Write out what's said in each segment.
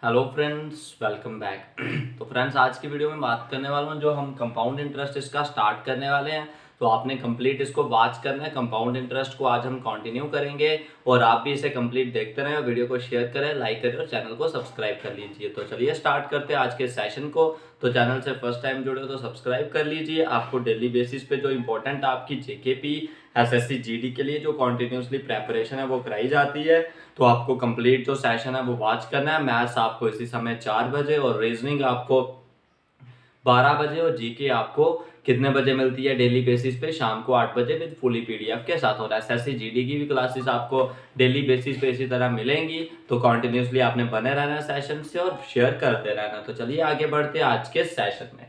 Hello friends, welcome back. तो friends, आज की वीडियो में बात करने वाला हूँ जो हम कंपाउंड इंटरेस्ट इसका स्टार्ट करने वाले हैं। तो आपने कंप्लीट इसको वॉच करना है। कंपाउंड इंटरेस्ट को आज हम कंटिन्यू करेंगे और आप भी इसे कंप्लीट देखते रहें। वीडियो को शेयर करें, लाइक करें और चैनल को सब्सक्राइब कर लीजिए। तो चलिए स्टार्ट करते हैं आज के सेशन को। तो चैनल से फर्स्ट टाइम जुड़े हो तो सब्सक्राइब कर लीजिए। आपको डेली बेसिस पे जो इंपॉर्टेंट आपकी जेकेपी एसएससी जीडी के लिए जो कॉन्टिन्यूसली प्रेपरेशन है वो कराई जाती है। तो आपको कंप्लीट जो सेशन है वो वॉच करना है। मैथ्स आपको इसी समय 4 बजे और रीजनिंग आपको 12 बजे और जीके आपको कितने बजे मिलती है डेली बेसिस पे? शाम को 8 बजे विद फुली पीडीएफ के साथ। और एसएससी जीडी की भी क्लासेस आपको डेली बेसिस पे इसी तरह मिलेंगी। तो कंटिन्यूसली आपने बने रहना सेशन से और शेयर करते रहना। तो चलिए आगे बढ़ते हैं आज के सेशन में।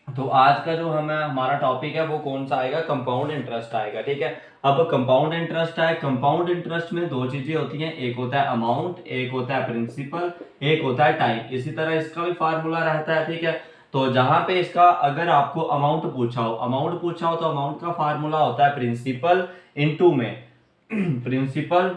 तो आज का जो हमारा टॉपिक है वो कौन सा आएगा? कंपाउंड इंटरेस्ट आएगा। ठीक है, अब कंपाउंड इंटरेस्ट है। कंपाउंड इंटरेस्ट में दो चीजें होती हैं, एक होता है अमाउंट, एक होता है प्रिंसिपल, एक होता है टाइम। इसी तरह इसका भी फार्मूला रहता है। ठीक है, तो जहां पे इसका अगर आपको अमाउंट पूछा हो तो अमाउंट का फार्मूला होता है प्रिंसिपल इंटू में प्रिंसिपल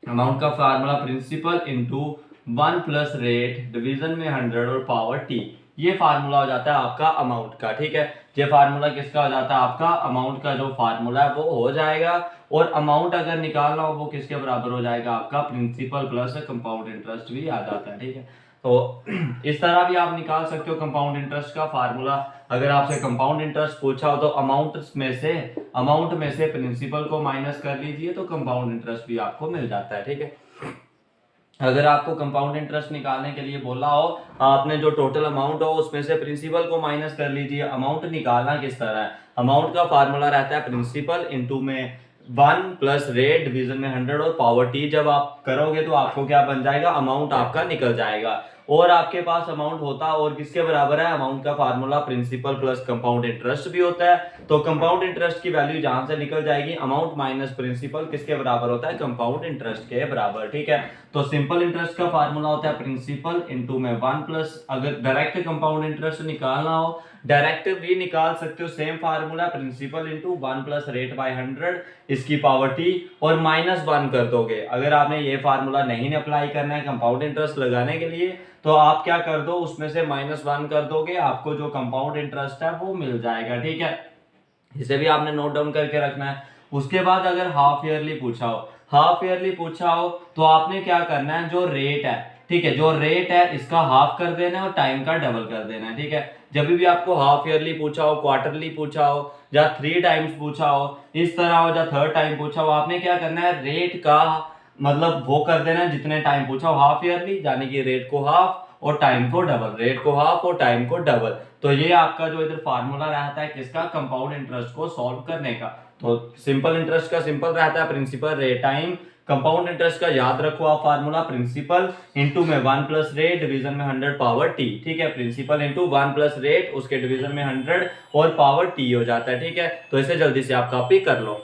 अमाउंट का formula principal into 1 plus rate division में 100 और पावर टी। ये फार्मूला हो जाता है आपका अमाउंट का। ठीक है, ये फार्मूला किसका हो जाता है? आपका अमाउंट का जो फार्मूला है वो हो जाएगा। और अमाउंट अगर निकालना हो वो किसके बराबर हो जाएगा? आपका प्रिंसिपल प्लस कंपाउंड इंटरेस्ट भी आ जाता है। ठीक है, तो इस तरह भी आप निकाल सकते हो कंपाउंड इंटरेस्ट का फार्मूला। अगर आपसे कंपाउंड इंटरेस्ट पूछा हो तो अमाउंट में से प्रिंसिपल को माइनस कर लीजिए तो कंपाउंड इंटरेस्ट भी आपको मिल जाता है। ठीक है, अगर आपको कंपाउंड इंटरेस्ट निकालने के लिए बोला हो, आपने जो टोटल अमाउंट हो उसमें से प्रिंसिपल को माइनस कर लीजिए। अमाउंट निकालना किस तरह है? अमाउंट का फार्मूला रहता है प्रिंसिपल इंटू में 1 प्लस रेट डिवीजन में 100 और पावर टी। जब आप करोगे तो आपको क्या बन जाएगा? अमाउंट आपका निकल जाएगा। और आपके पास अमाउंट होता और किसके बराबर है? अमाउंट का formula principal plus compound interest भी होता है। तो कंपाउंड इंटरेस्ट की वैल्यू जहां से निकल जाएगी, अमाउंट माइनस प्रिंसिपल किसके बराबर होता है? कंपाउंड इंटरेस्ट के बराबर। ठीक है, तो सिंपल इंटरेस्ट का फार्मूला होता है प्रिंसिपल इंटू में 1 प्लस, अगर डायरेक्ट कंपाउंड इंटरेस्ट निकालना हो डायरेक्ट भी निकाल सकते हो। Same formula principal into 1 plus rate by 100 इसकी पावर टी और -1 कर दोगे। अगर आपने ये फार्मूला नहीं अप्लाई करना है कंपाउंड इंटरेस्ट लगाने के लिए तो आप क्या कर दो, उसमें से -1 कर दोगे, आपको जो कंपाउंड इंटरेस्ट है वो मिल जाएगा। ठीक है, इसे भी आपने नोट डाउन करके रखना है। उसके बाद अगर हाफ ईयरली पूछा हो तो आपने क्या करना है, जो रेट है, ठीक है, जो रेट है इसका हाफ कर देना है और टाइम का डबल कर देना है। ठीक है, जब भी आपको हाफ ईयरली पूछा हो, क्वार्टरली पूछा हो या 3 टाइम्स पूछा हो, इस तरह हो या 3rd टाइम पूछा हो, आपने क्या करना है, रेट का मतलब वो कर देना है जितने टाइम पूछा हो हाफ ईयरली, यानी कि रेट को हाफ और टाइम को डबल, रेट को हाफ और टाइम को डबल। तो ये आपका जो इधर फार्मूला रहता है किसका? कंपाउंड इंटरेस्ट को सॉल्व करने का। तो सिंपल इंटरेस्ट का सिंपल रहता है principal rate time. Compound interest का याद रखो आप फार्मूला प्रिंसिपल इंटू में 1 प्लस रेट डिवीजन में 100 पावर टी। ठीक है, प्रिंसिपल इंटू 1 प्लस रेट उसके डिवीजन में 100 और पावर टी हो जाता है। ठीक है, तो इसे जल्दी से आप कॉपी कर लो।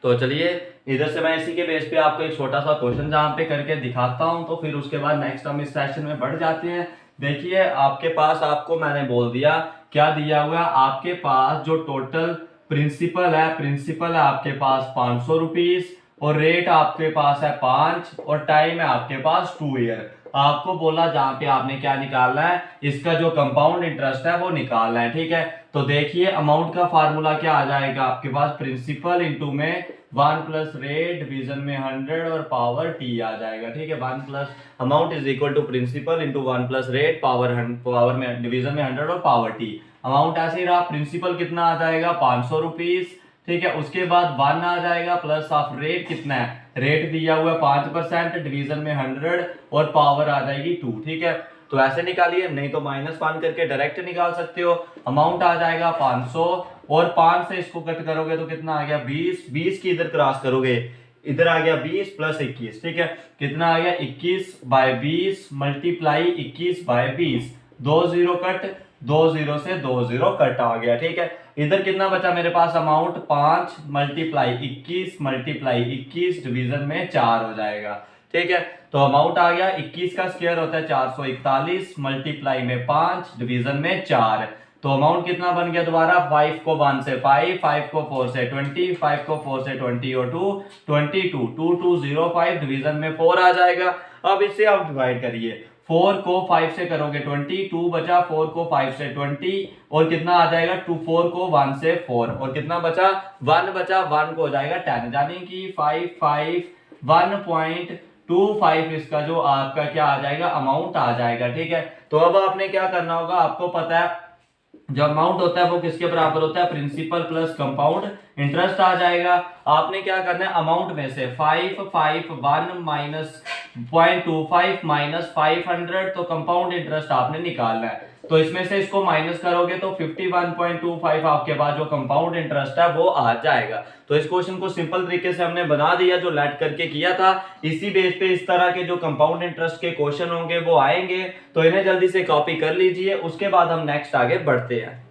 तो चलिए इधर से मैं इसी के बेस पे आपको एक छोटा सा क्वेश्चन जहां पे करके दिखाता हूं, तो फिर उसके बाद नेक्स्ट हम इस सेशन में बढ़ जाते हैं। देखिए आपके पास, आपको मैंने बोल दिया क्या दिया हुआ है, आपके पास जो टोटल प्रिंसिपल है आपके पास 500 रुपीज और रेट आपके पास है 5 और टाइम है आपके पास 2 ईयर। आपको बोला जहां पे आपने क्या निकालना है, इसका जो कंपाउंड इंटरेस्ट है वो निकालना है। ठीक है, तो देखिए अमाउंट का फार्मूला क्या आ जाएगा आपके पास, प्रिंसिपल इंटू में 1 प्लस रेट डिवीजन में 100 और पावर टी आ जाएगा। ठीक है, 1 plus amount is equal to principal into 1 plus rate power में डिवीजन में 100 और पावर टी। अमाउंट ऐसे ही रहा, प्रिंसिपल कितना आ जाएगा 500 रुपीज। ठीक है, उसके बाद 1 आ जाएगा प्लस ऑफ रेट कितना है, रेट दिया हुआ है 5%, डिवीजन में 100 और पावर आ जाएगी 2। ठीक है, तो ऐसे निकालिए, नहीं तो -1 करके डायरेक्ट निकाल सकते हो। अमाउंट आ जाएगा 500 और 5 से इसको कट करोगे तो कितना आ गया 20, 20 की इधर क्रॉस करोगे, इधर आ गया 20 प्लस 21। ठीक है, कितना आ गया 21/20 मल्टीप्लाई 21/20, 2 जीरो कट, 2 जीरो से 2 जीरो कट आ गया। ठीक है, इधर कितना बचा मेरे पास अमाउंट, 5 मल्टीप्लाई 21 डिवीजन में 4 हो जाएगा। ठीक है, तो अमाउंट आ गया 21 का स्क्वायर होता है 441 मल्टीप्लाई में 5 डिवीजन में 4। तो अमाउंट कितना बन गया दोबारा, 5 को 1 से 5, 5 को 4 से 20, 5 को 4 से 20 और 2 22, 2205 डिवीजन में 4 आ जाएगा। अब इससे आप डिवाइड करिए, 4 को 5 से करोगे 20, 2 बचा, 4 को 5 से 20 और कितना आ जाएगा 2, 4 को 1 से 4 और कितना बचा 1 बचा, 1 को हो जाएगा 10, यानी कि 551.25 इसका जो आपका क्या आ जाएगा अमाउंट आ जाएगा। ठीक है, तो अब आपने क्या करना होगा, आपको पता है जो अमाउंट होता है वो किसके बराबर होता है, प्रिंसिपल प्लस कंपाउंड इंटरेस्ट आ जाएगा। आपने क्या करना है, अमाउंट में से 551 माइनस 0.25 माइनस 500, तो कंपाउंड इंटरेस्ट आपने निकालना है। तो इसमें से इसको माइनस करोगे तो 51.25 आपके पास जो कंपाउंड इंटरेस्ट है वो आ जाएगा। तो इस क्वेश्चन को सिंपल तरीके से हमने बना दिया, जो लेट करके किया था। इसी बेस पे इस तरह के जो कंपाउंड इंटरेस्ट के क्वेश्चन होंगे वो आएंगे, तो इन्हें जल्दी से कॉपी कर लीजिए, उसके बाद हम नेक्स्ट आगे बढ़ते हैं।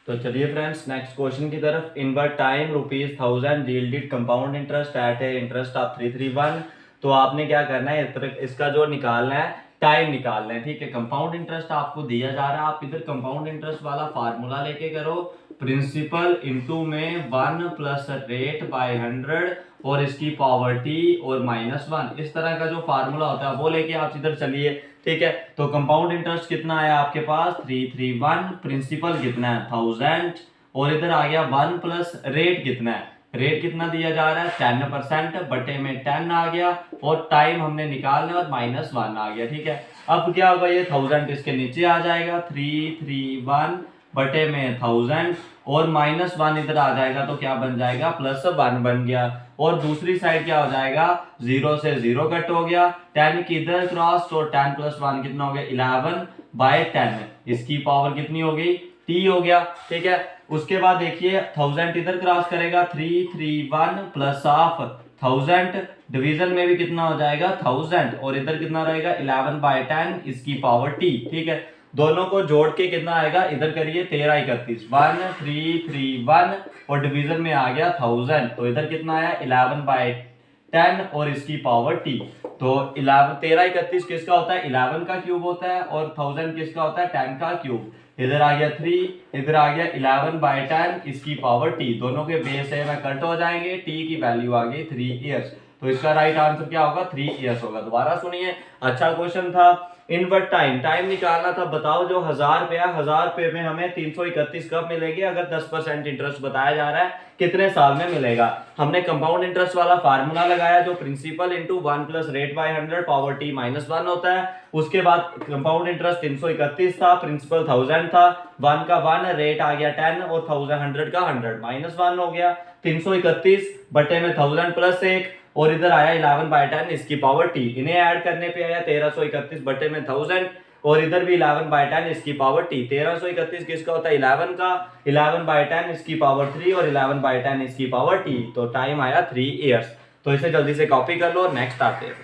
तो चलिए फ्रेंड्स नेक्स्ट क्वेश्चन की तरफ। In what time ₹1000 yielded compound interest at a interest of 331। तो आपने क्या करना है, इसका जो निकालना है टाइम निकालना है। ठीक है, कंपाउंड इंटरेस्ट आपको दिया जा रहा है, आप इधर कंपाउंड इंटरेस्ट वाला फार्मूला लेके करो, प्रिंसिपल इनटू में 1 प्लस रेट बाय 100 और इसकी पावर t और -1, इस तरह का जो फार्मूला होता है वो लेके आप इधर चलिए। ठीक है, तो कंपाउंड इंटरेस्ट कितना है आपके पास 331, प्रिंसिपल कितना है 1000 और इधर आ गया 1 प्लस रेट कितना है, रेट कितना दिया जा रहा है 10% बटे में 10 आ गया और टाइम हमने निकालना और -1 आ गया। ठीक है, अब क्या होगा, ये 1000 इसके नीचे आ जाएगा, 331 बटे में 1000 और -1 इधर आ जाएगा तो क्या बन जाएगा +1 बन गया। और दूसरी साइड क्या हो जाएगा, 0 से 0 कट हो गया, 10 की इधर क्रॉस, तो 10 + 1 कितना हो गया 11/10, इसकी पावर कितनी हो गई t हो गया। ठीक है, उसके बाद देखिए 1000 इधर क्रॉस करेगा, 331 प्लस ऑफ 1000 डिवीजन में भी कितना हो जाएगा 1000 और इधर कितना रहेगा 11/10, इसकी पावर t। ठीक है, दोनों को जोड़ के कितना आएगा, इधर करिए 1331, 1331 और डिवीजन में आ गया 1000, तो इधर कितना आया 11/10 और इसकी पावर t। तो 1331 किसका होता है 11 का क्यूब होता है और 1000 किसका होता है 10 का क्यूब। इधर आ गया 3, इधर आ गया 11/10, इसकी पावर t, दोनों के बेस है में कट हो जाएंगे, t की वैल्यू आ गई 3 ईयर्स, तो इसका राइट आंसर क्या होगा 3 ईयर्स होगा। दोबारा सुनिए, अच्छा क्वेश्चन था। इनवर्ट टाइम, टाइम निकालना था, बताओ जो 1000 रुपया, 1000 रुपये में हमें 331 कब मिलेंगे, अगर 10% इंटरेस्ट बताया जा रहा है कितने साल में मिलेगा। हमने कंपाउंड इंटरेस्ट वाला फार्मूला लगाया जो principal into 1 plus rate by 100 power t -1 होता है। उसके बाद कंपाउंड इंटरेस्ट 331 था, प्रिंसिपल 1000 था, 1 का 1, रेट आ गया 10 और 100 का 100 -1 हो गया, 331 बटे में 1000 प्लस 1 और इधर आया 11/10, इसकी पावर t, इन्हें ऐड करने पे आया 1331 बटे में 1000 और इधर भी 11/10 इसकी पावर t। 1331 किसका होता है 11 का, 11/10 इसकी पावर 3 और 11/10 इसकी पावर t, तो टाइम आया 3 ईयर्स। तो इसे जल्दी से कॉपी कर लो और नेक्स्ट आते हैं।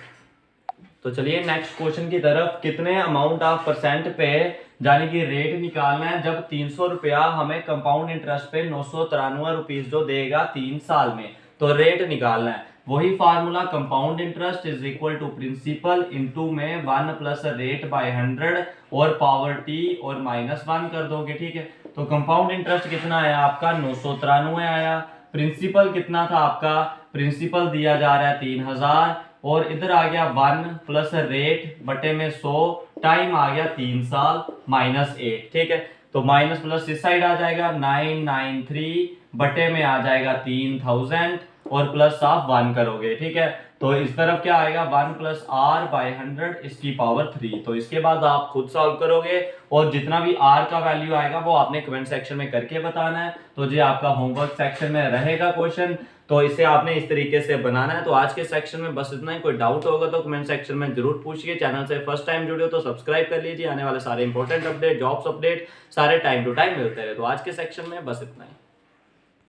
तो चलिए नेक्स्ट क्वेश्चन की तरफ। कितने अमाउंट ऑफ परसेंट पे यानी कि रेट निकालना है जब 300 रुपया हमें कंपाउंड इंटरेस्ट पे 993 रुपीज जो देगा 3 साल में, तो रेट निकालना है। वही formula, compound interest is equal to principal into में 1 प्लस रेट बाय 100 और पावर t और -1 कर दोगे। ठीक है, तो कंपाउंड इंटरेस्ट कितना आया आपका 993 आया, प्रिंसिपल कितना था आपका, प्रिंसिपल दिया जा रहा है 3000 और इधर आ गया 1 प्लस रेट बटे में 100, टाइम आ गया 3 साल -8। ठीक है, तो माइनस प्लस इस साइड आ जाएगा 993 बटे में आ जाएगा 3000 और प्लस आप 1 करोगे। ठीक है, तो इस तरफ क्या आएगा 1 प्लस r बाय 100 इसकी पावर 3। तो इसके बाद आप खुद सॉल्व करोगे और जितना भी r का वैल्यू आएगा वो आपने कमेंट सेक्शन में करके बताना है। तो जी आपका होमवर्क सेक्शन में रहेगा क्वेश्चन, तो इसे आपने इस तरीके से बनाना है। तो आज के सेक्शन में बस इतना ही। कोई डाउट होगा तो कमेंट सेक्शन में जरूर पूछिए। चैनल से फर्स्ट टाइम जुड़े हो तो सब्सक्राइब कर लीजिए, आने वाले सारे इंपॉर्टेंट अपडेट, जॉब्स अपडेट सारे टाइम टू टाइम मिलते रहे। तो आज के सेक्शन में बस इतना ही।